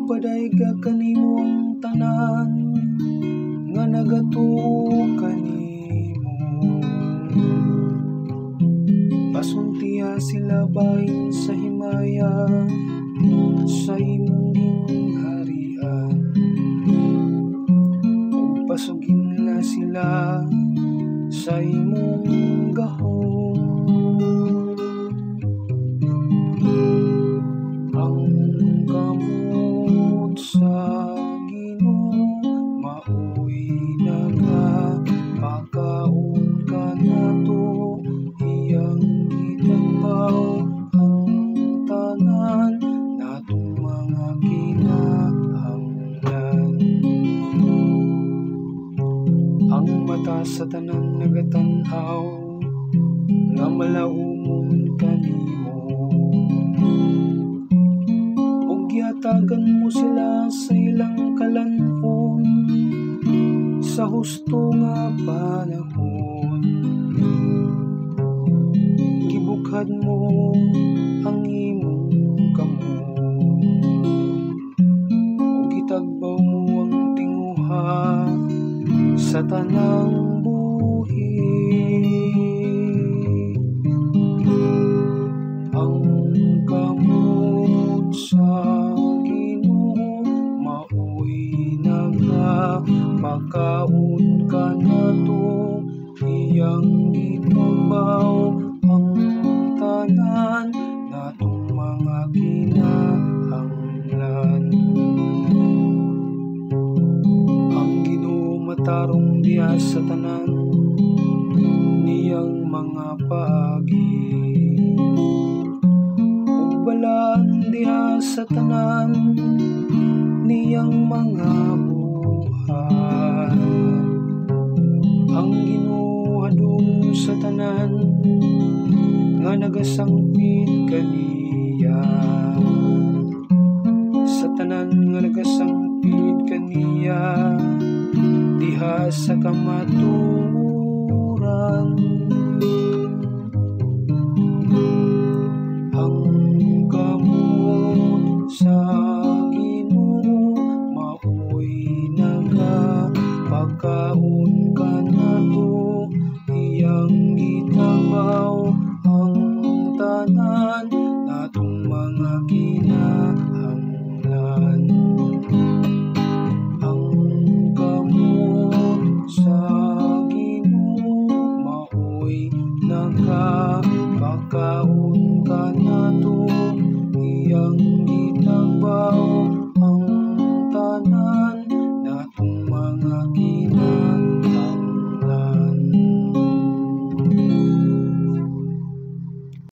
Padayga kanimo ang tanan nga nagatuo kanimo. Pasultiya sila bahin sa himaya sa imong gingharian. Ug pasugin na sila sa imong gahom. Ang kamot sa Ginoo maoy nagapakaon ka nato, iyang gitagbaw ang tanan natong mga kinahanglan. Ang mata sa tanan nagatan-aw nga malaumon kanimo. Tagan mo sila sa ilang kalanhon sa husto nga panahon. Gibukhad mo ang imong kamot ug gitagbaw mo ang tinguha sa tanang buhi. Ang kamot sa pakaon ka nato, iyang gitagbaw ang tanan natong mga kinahanglan. Ang Ginoo matarong diha sa tanan niyang mga paagi, ug balaan diha sa tanan niyang mga ang Ginoo hadung sa tanan nga nagasangpit kaniya, sa tanan nga nagasangpit kaniya diha sa kamaturan. Ang kamot sa pagkaon ka nato, iyang gitagbaw ang tanan natong mga kinahanglan. Ang kamot sa Ginoo maoy pagkaon ka nato, iyang gitagbaw